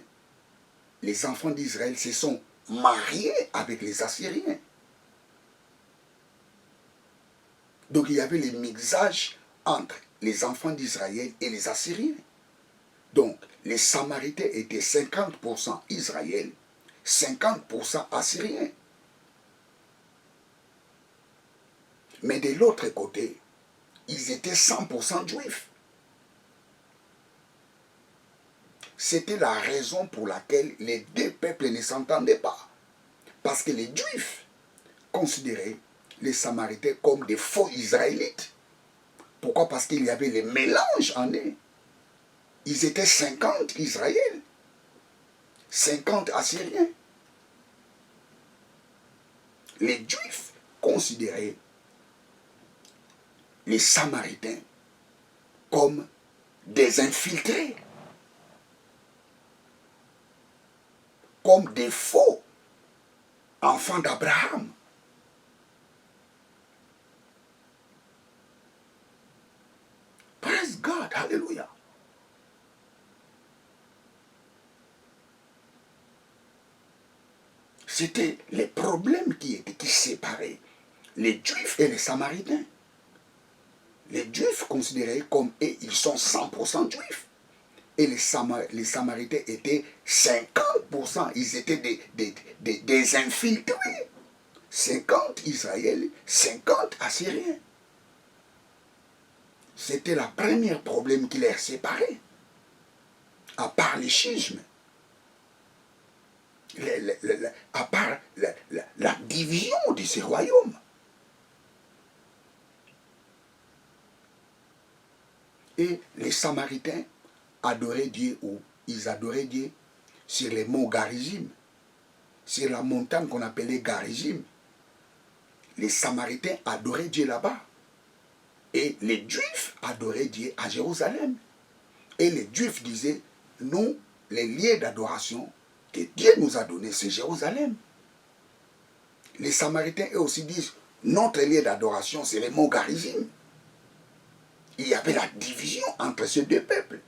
les enfants d'Israël se sont mariés avec les Assyriens. Donc il y avait le mixage entre les enfants d'Israël et les Assyriens. Donc les Samaritains étaient 50% Israël, 50% Assyriens. Mais de l'autre côté, ils étaient 100% juifs. C'était la raison pour laquelle les 2 peuples ne s'entendaient pas. Parce que les Juifs considéraient les Samaritains comme des faux Israélites. Pourquoi? Parce qu'il y avait le mélange en eux. Ils étaient 50 Israël, 50 Assyriens. Les Juifs considéraient les Samaritains comme des infiltrés, comme des faux enfants d'Abraham. Praise God, hallelujah. C'était les problèmes qui séparaient les Juifs et les Samaritains. Les Juifs considéraient comme ils sont 100% Juifs. Et les Samaritains étaient 50%. Ils étaient des infiltrés. 50 Israéliens, 50 Assyriens. C'était le premier problème qui les séparait. À part les schismes. À part la division de ces royaumes. Et les Samaritains adoraient Dieu, ou ils adoraient Dieu sur les monts Garizim, sur la montagne qu'on appelait Garizim. Les Samaritains adoraient Dieu là-bas. Et les Juifs adoraient Dieu à Jérusalem. Et les Juifs disaient, nous, les lieux d'adoration que Dieu nous a donnés, c'est Jérusalem. Les Samaritains, eux aussi, disent, notre lieu d'adoration, c'est les monts Garizim. Il y avait la division entre ces 2 peuples.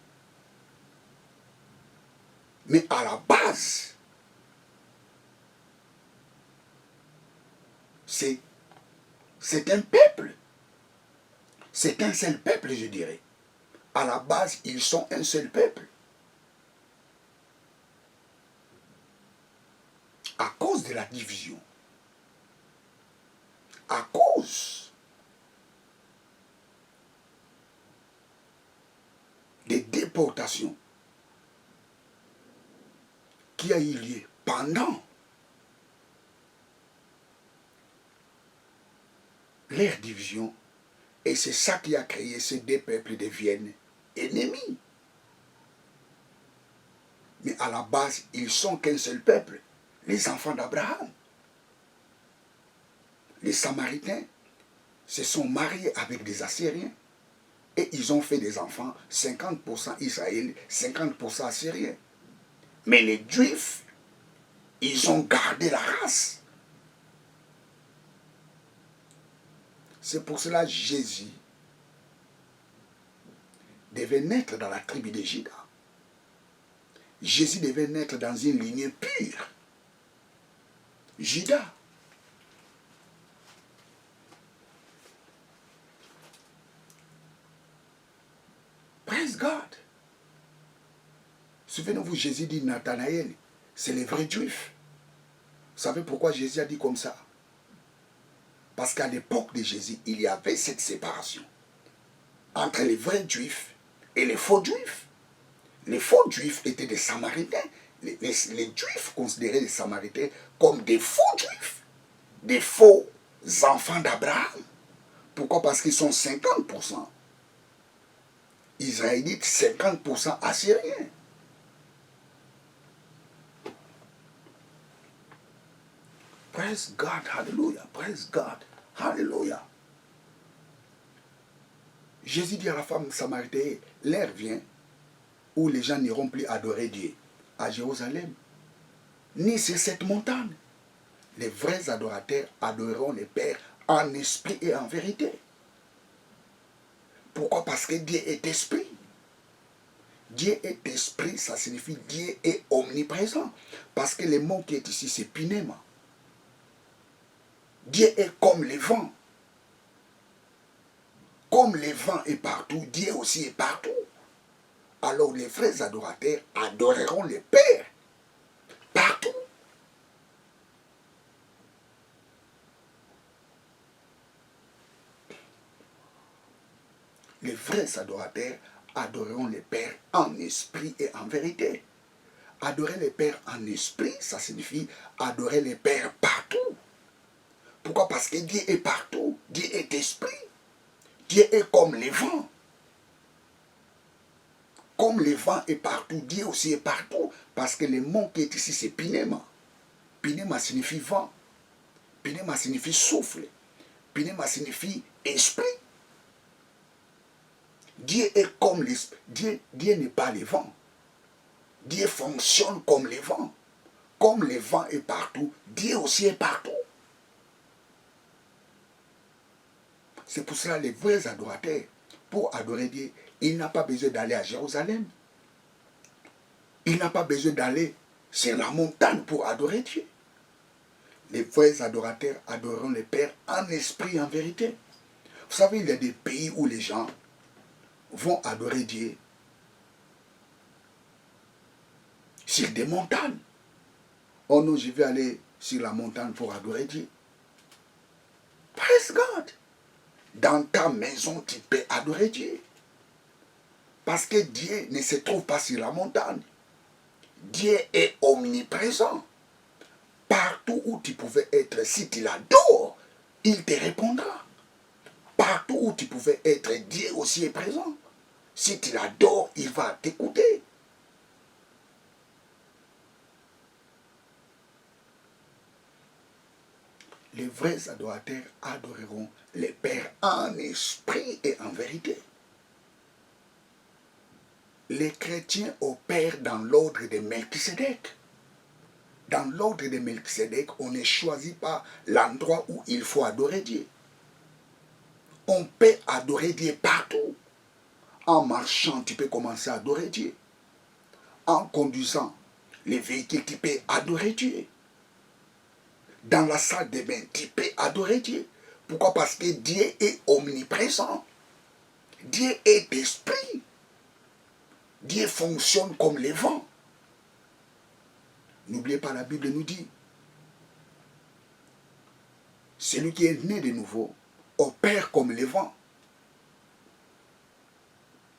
Mais à la base, c'est un peuple. C'est un seul peuple, je dirais. À la base, ils sont un seul peuple. À cause de la division, à cause des déportations qui a eu lieu pendant leur division, et c'est ça qui a créé ces 2 peuples deviennent ennemis. Mais à la base, ils sont qu'un seul peuple, les enfants d'Abraham. Les Samaritains se sont mariés avec des Assyriens et ils ont fait des enfants, 50% Israël, 50% Assyriens. Mais les Juifs, ils ont gardé la race. C'est pour cela que Jésus devait naître dans la tribu de Juda. Jésus devait naître dans une lignée pure. Judas. Praise God. Souvenez-vous, Jésus dit Nathanaël, c'est les vrais juifs. Vous savez pourquoi Jésus a dit comme ça? Parce qu'à l'époque de Jésus, il y avait cette séparation entre les vrais juifs et les faux juifs. Les faux juifs étaient des Samaritains. Les juifs considéraient les Samaritains comme des faux juifs, des faux enfants d'Abraham. Pourquoi? Parce qu'ils sont 50% Israélites, 50% Assyriens. Praise God, hallelujah, praise God, hallelujah. Jésus dit à la femme samaritaine, l'heure vient où les gens n'iront plus adorer Dieu à Jérusalem, ni sur cette montagne. Les vrais adorateurs adoreront le Père en esprit et en vérité. Pourquoi? Parce que Dieu est esprit. Dieu est esprit, ça signifie Dieu est omniprésent. Parce que le mot qui est ici, c'est Pinema. Dieu est comme le vent. Comme le vent est partout, Dieu aussi est partout. Alors les vrais adorateurs adoreront le Père partout. Les vrais adorateurs adoreront le Père en esprit et en vérité. Adorer le Père en esprit, ça signifie adorer le Père partout. Pourquoi? Parce que Dieu est partout. Dieu est esprit. Dieu est comme le vent. Comme le vent est partout, Dieu aussi est partout. Parce que le mot qui est ici, c'est Pinema. Pinema signifie vent. Pinema signifie souffle. Pinema signifie esprit. Dieu est comme l'esprit. Dieu n'est pas le vent. Dieu fonctionne comme le vent. Comme le vent est partout, Dieu aussi est partout. C'est pour cela les vrais adorateurs, pour adorer Dieu, il n'a pas besoin d'aller à Jérusalem. Il n'a pas besoin d'aller sur la montagne pour adorer Dieu. Les vrais adorateurs adoreront le Père en esprit et en vérité. Vous savez, il y a des pays où les gens vont adorer Dieu sur des montagnes. Oh non, je vais aller sur la montagne pour adorer Dieu. Praise God. Dans ta maison, tu peux adorer Dieu. Parce que Dieu ne se trouve pas sur la montagne. Dieu est omniprésent. Partout où tu pouvais être, si tu l'adores, il te répondra. Partout où tu pouvais être, Dieu aussi est présent. Si tu l'adores, il va t'écouter. Les vrais adorateurs adoreront le Père en esprit et en vérité. Les chrétiens opèrent dans l'ordre de Melchisédek. Dans l'ordre de Melchisédek, on ne choisit pas l'endroit où il faut adorer Dieu. On peut adorer Dieu partout. En marchant, tu peux commencer à adorer Dieu. En conduisant les véhicules, tu peux adorer Dieu. Dans la salle de bain, tu peux adorer Dieu. Pourquoi? Parce que Dieu est omniprésent. Dieu est esprit. Dieu fonctionne comme les vents. N'oubliez pas, la Bible nous dit, celui qui est né de nouveau opère comme les vents.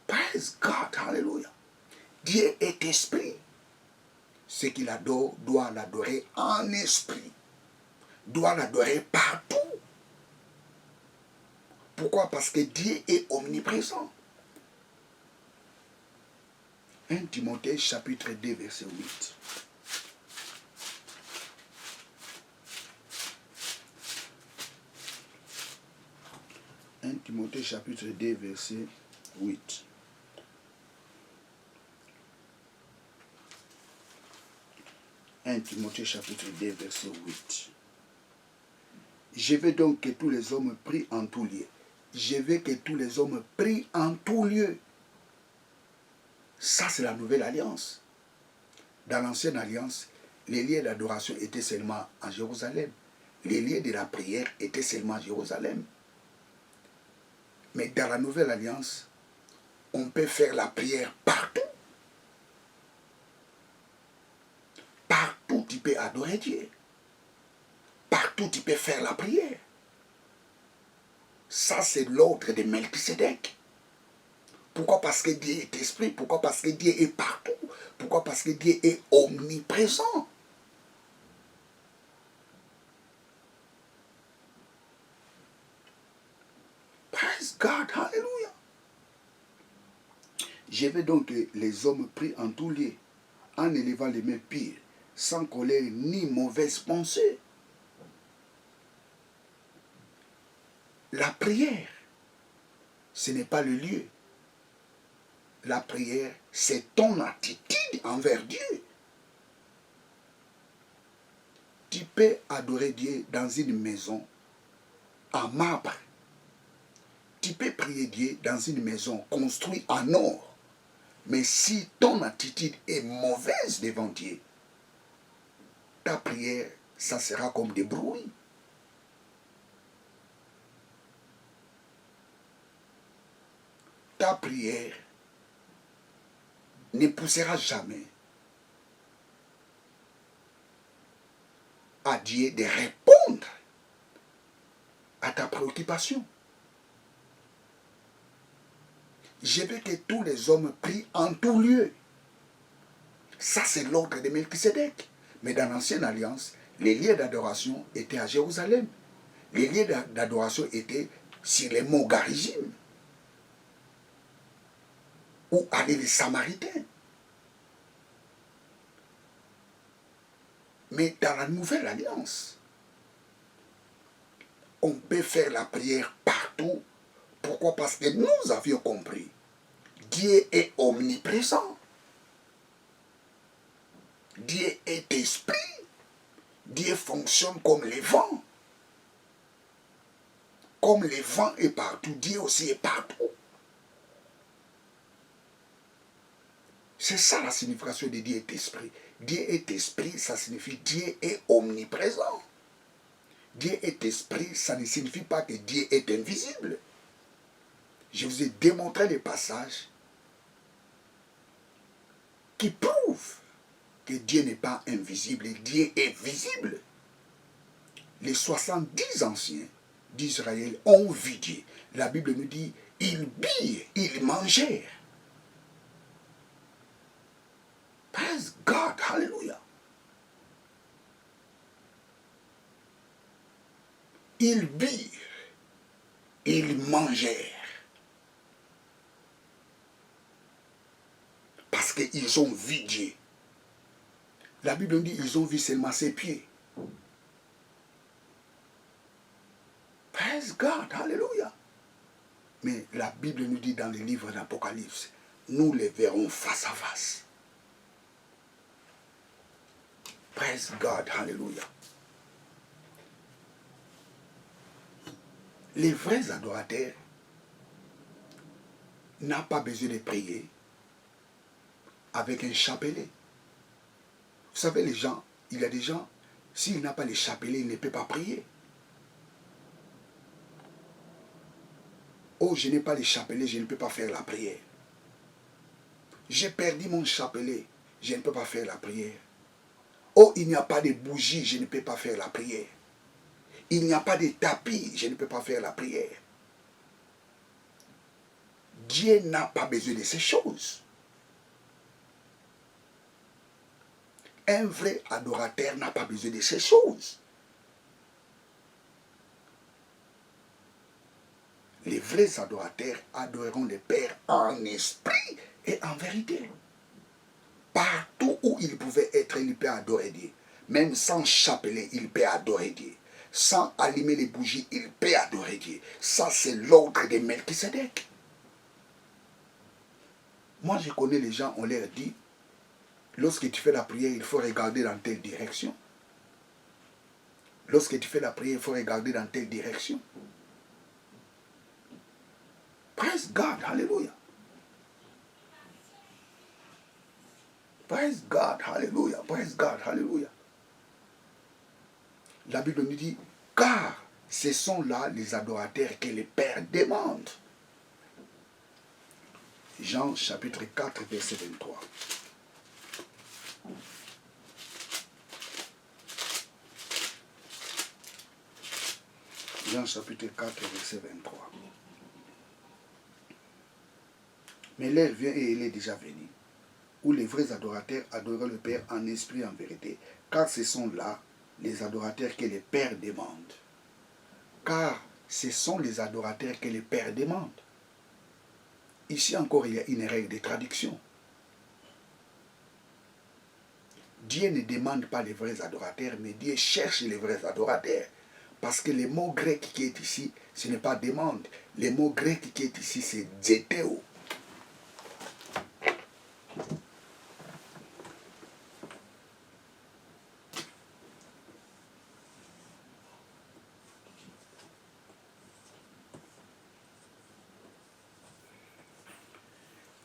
Praise God, hallelujah. Dieu est esprit. Ce qu'il adore doit l'adorer en esprit. Doit l'adorer partout. Pourquoi? Parce que Dieu est omniprésent. 1 Timothée chapitre 2 verset 8. Timothée chapitre 2 verset 8. Timothée chapitre 2 verset 8. Je veux donc que tous les hommes prient en tout lieu. Je veux que tous les hommes prient en tout lieu. Ça, c'est la nouvelle alliance. Dans l'ancienne alliance, les lieux d'adoration étaient seulement à Jérusalem. Les lieux de la prière étaient seulement à Jérusalem. Mais dans la nouvelle alliance, on peut faire la prière partout. Partout, tu peux adorer Dieu. Partout, tu peux faire la prière. Ça, c'est l'ordre de Melchisédek. Pourquoi? Parce que Dieu est esprit. Pourquoi? Parce que Dieu est partout. Pourquoi? Parce que Dieu est omniprésent. Praise God, hallelujah. Je veux donc que les hommes prient en tout lieu, en élevant les mains pires, sans colère ni mauvaise pensée. La prière, ce n'est pas le lieu. La prière, c'est ton attitude envers Dieu. Tu peux adorer Dieu dans une maison en marbre. Tu peux prier Dieu dans une maison construite en or. Mais si ton attitude est mauvaise devant Dieu, ta prière, ça sera comme des bruits. Ta prière ne poussera jamais à Dieu de répondre à ta préoccupation. Je veux que tous les hommes prient en tout lieu. Ça, c'est l'ordre de Melchisédek. Mais dans l'ancienne alliance, les lieux d'adoration étaient à Jérusalem. Les lieux d'adoration étaient sur les monts Garizim, où allaient les Samaritains. Mais dans la nouvelle alliance, on peut faire la prière partout. Pourquoi? Parce que nous avions compris. Dieu est omniprésent. Dieu est esprit. Dieu fonctionne comme les vents. Comme le vent est partout, Dieu aussi est partout. C'est ça la signification de Dieu est esprit. Dieu est esprit, ça signifie Dieu est omniprésent. Dieu est esprit, ça ne signifie pas que Dieu est invisible. Je vous ai démontré des passages qui prouvent que Dieu n'est pas invisible, Dieu est visible. Les 70 anciens d'Israël ont vu Dieu. La Bible nous dit, ils birent, ils mangèrent. Praise God, hallelujah. Ils birent, ils mangèrent. Parce qu'ils ont vu Dieu. La Bible nous dit, ils ont vu seulement ses pieds. Praise God, hallelujah. Mais la Bible nous dit dans le livre d'Apocalypse, nous les verrons face à face. Praise God, hallelujah. Les vrais adorateurs n'ont pas besoin de prier avec un chapelet. Vous savez, les gens, il y a des gens, s'il n'a pas le chapelet, il ne peut pas prier. Oh, je n'ai pas le chapelet, je ne peux pas faire la prière. J'ai perdu mon chapelet, je ne peux pas faire la prière. Oh, il n'y a pas de bougie, je ne peux pas faire la prière. Il n'y a pas de tapis, je ne peux pas faire la prière. Dieu n'a pas besoin de ces choses. Un vrai adorateur n'a pas besoin de ces choses. Les vrais adorateurs adoreront le Père en esprit et en vérité. Partout où il pouvait être, il peut adorer Dieu. Même sans chapelet, il peut adorer Dieu. Sans allumer les bougies, il peut adorer Dieu. Ça, c'est l'ordre de Melchisédek. Moi, je connais les gens, on leur dit, lorsque tu fais la prière, il faut regarder dans telle direction. Lorsque tu fais la prière, il faut regarder dans telle direction. Praise God, hallelujah. Praise God, hallelujah, praise God, hallelujah. La Bible nous dit, car ce sont là les adorateurs que les pères demandent. Jean chapitre 4, verset 23. Jean chapitre 4, verset 23. Mais l'heure vient et elle est déjà venue, où les vrais adorateurs adorent le Père en esprit et en vérité, car ce sont là les adorateurs que les pères demandent. Car ce sont les adorateurs que les pères demandent. Ici encore, il y a une règle de traduction. Dieu ne demande pas les vrais adorateurs, mais Dieu cherche les vrais adorateurs. Parce que le mot grec qui est ici, ce n'est pas demande. Le mot grec qui est ici, c'est zeteo.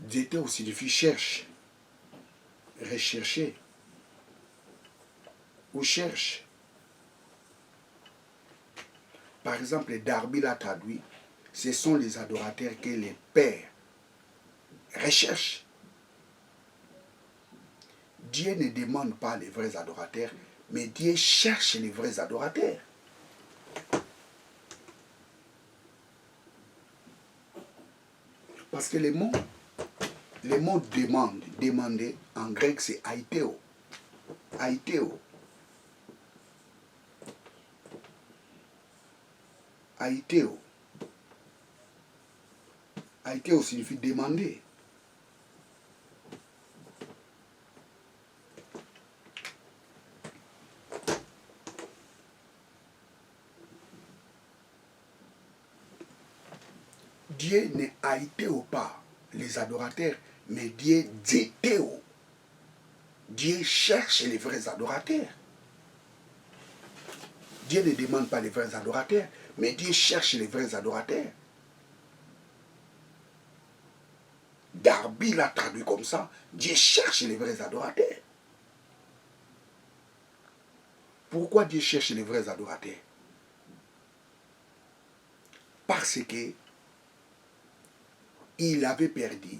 Zeteo signifie cherche, rechercher, ou cherche. Par exemple, Darby l'a traduit, ce sont les adorateurs que les pères recherchent. Dieu ne demande pas les vrais adorateurs, mais Dieu cherche les vrais adorateurs. Parce que le mot demande, demander, en grec c'est aiteo. Aiteo. Aiteo. Aiteo signifie demander. Dieu ne aiteo pas les adorateurs, mais Dieu zeteo. Dieu cherche les vrais adorateurs. Dieu ne demande pas les vrais adorateurs, mais Dieu cherche les vrais adorateurs. Darby l'a traduit comme ça, Dieu cherche les vrais adorateurs. Pourquoi Dieu cherche les vrais adorateurs? Parce que il avait perdu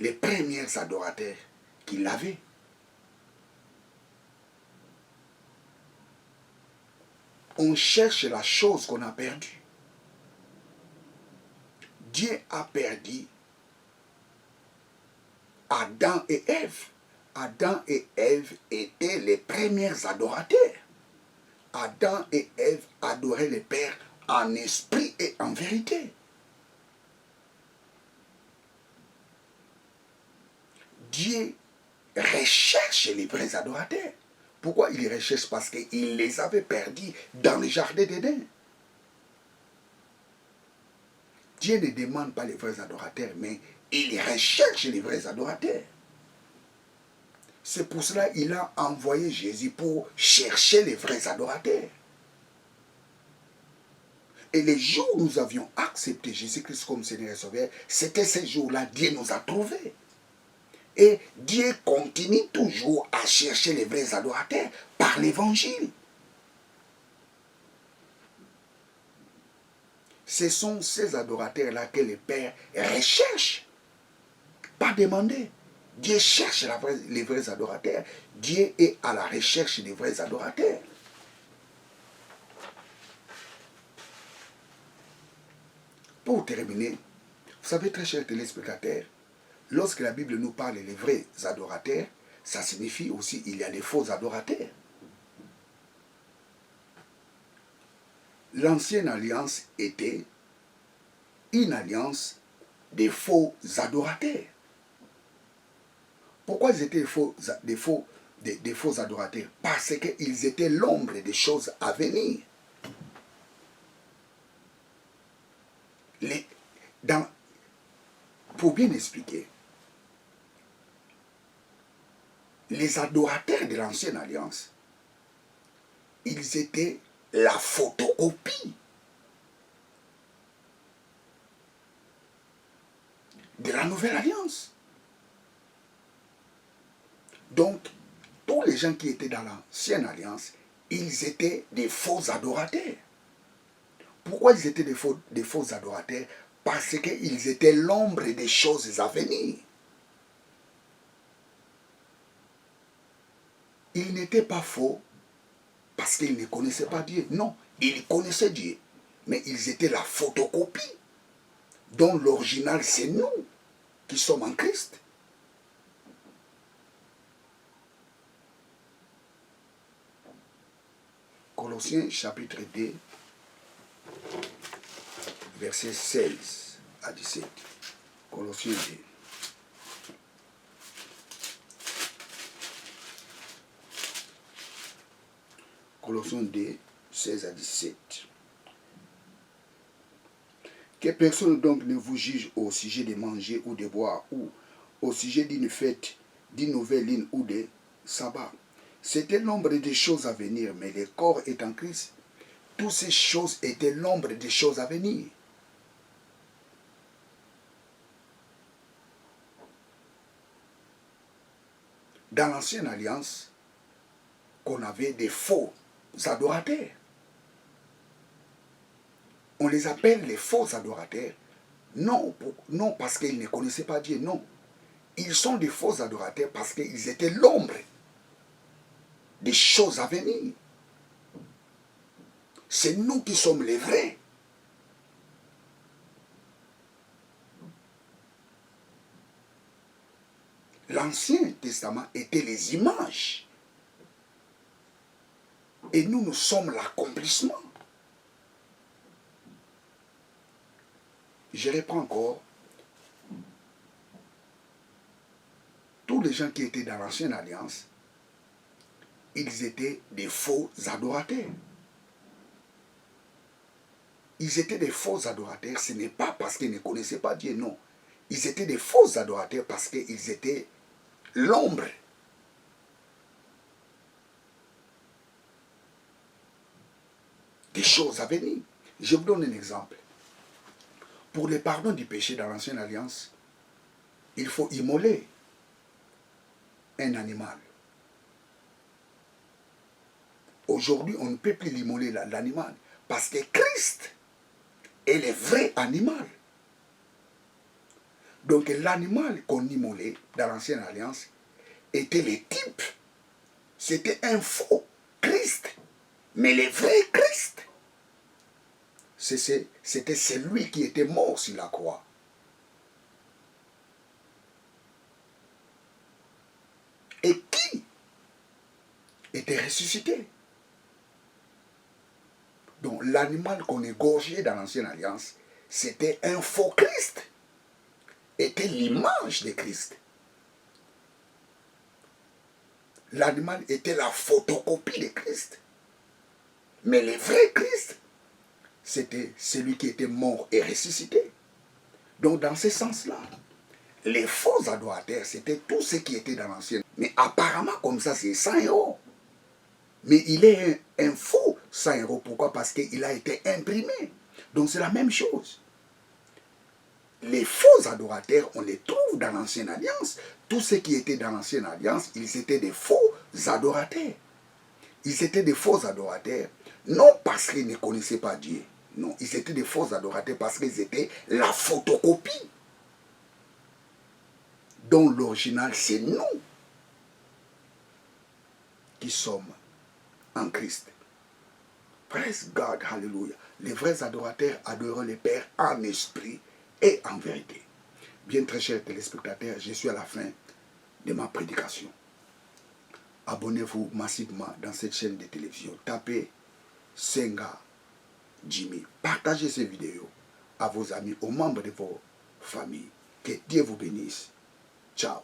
les premiers adorateurs qu'il avait. On cherche la chose qu'on a perdue. Dieu a perdu Adam et Ève. Adam et Ève étaient les premiers adorateurs. Adam et Ève adoraient le Père en esprit et en vérité. Dieu recherche les vrais adorateurs. Pourquoi il les recherche? Parce qu'il les avait perdus dans le jardin d'Éden. Dieu ne demande pas les vrais adorateurs, mais il recherche les vrais adorateurs. C'est pour cela qu'il a envoyé Jésus pour chercher les vrais adorateurs. Et les jours où nous avions accepté Jésus-Christ comme Seigneur et Sauveur, c'était ces jours-là, Dieu nous a trouvés. Et Dieu continue toujours à chercher les vrais adorateurs par l'évangile. Ce sont ces adorateurs-là que les pères recherchent, pas demander. Dieu cherche les vrais adorateurs. Dieu est à la recherche des vrais adorateurs. Pour terminer, vous savez, très chers téléspectateurs, lorsque la Bible nous parle des vrais adorateurs, ça signifie aussi qu'il y a des faux adorateurs. L'ancienne alliance était une alliance des faux adorateurs. Pourquoi ils étaient des faux adorateurs? Parce qu'ils étaient l'ombre des choses à venir. Pour bien expliquer, les adorateurs de l'ancienne alliance, ils étaient la photocopie de la nouvelle alliance. Donc, tous les gens qui étaient dans l'ancienne alliance, ils étaient des faux adorateurs. Pourquoi ils étaient des faux adorateurs? Parce qu'ils étaient l'ombre des choses à venir. Ils n'étaient pas faux parce qu'ils ne connaissaient pas Dieu. Non, ils connaissaient Dieu. Mais ils étaient la photocopie dont l'original, c'est nous qui sommes en Christ. Colossiens chapitre 2, versets 16 à 17. Colossiens 2. Colossiens 2, 16 à 17. Que personne donc ne vous juge au sujet de manger ou de boire, ou au sujet d'une fête, d'une nouvelle ligne ou de sabbat. C'était l'ombre des choses à venir, mais le corps est en Christ. Toutes ces choses étaient l'ombre des choses à venir. Dans l'ancienne alliance, qu'on avait des faux adorateurs. On les appelle les faux adorateurs, non parce qu'ils ne connaissaient pas Dieu, non. Ils sont des faux adorateurs parce qu'ils étaient l'ombre des choses à venir. C'est nous qui sommes les vrais. L'Ancien Testament était les images. Et nous sommes l'accomplissement. Je reprends encore. Tous les gens qui étaient dans l'Ancienne Alliance, ils étaient des faux adorateurs. Ils étaient des faux adorateurs, ce n'est pas parce qu'ils ne connaissaient pas Dieu, non. Ils étaient des faux adorateurs parce qu'ils étaient l'ombre des choses à venir. Je vous donne un exemple. Pour le pardon du péché dans l'Ancienne Alliance, il faut immoler un animal. Aujourd'hui, on ne peut plus l'immoler l'animal parce que Christ est le vrai animal. Donc l'animal qu'on immolait dans l'Ancienne Alliance était le type. C'était un faux Christ. Mais le vrai Christ, c'était celui qui était mort sur la croix. Et qui était ressuscité. Donc l'animal qu'on égorgeait dans l'Ancienne Alliance, c'était un faux Christ. Était l'image de Christ. L'animal était la photocopie de Christ. Mais le vrai Christ, c'était celui qui était mort et ressuscité. Donc dans ce sens-là, les faux adorateurs, c'était tout ce qui était dans l'ancienne. Mais apparemment, comme ça, c'est 100 €. Mais il est un faux 100 €. Pourquoi? Parce qu'il a été imprimé. Donc c'est la même chose. Les faux adorateurs, on les trouve dans l'Ancienne Alliance. Tous ceux qui étaient dans l'Ancienne Alliance, ils étaient des faux adorateurs. Ils étaient des faux adorateurs, non parce qu'ils ne connaissaient pas Dieu. Non, ils étaient des faux adorateurs parce qu'ils étaient la photocopie dont l'original, c'est nous qui sommes en Christ. Praise God, hallelujah. Les vrais adorateurs adorent le Père en esprit et en vérité. Bien, très chers téléspectateurs, je suis à la fin de ma prédication. Abonnez-vous massivement dans cette chaîne de télévision. Tapez Senga Jimmy. Partagez ces vidéos à vos amis, aux membres de vos familles. Que Dieu vous bénisse. Ciao.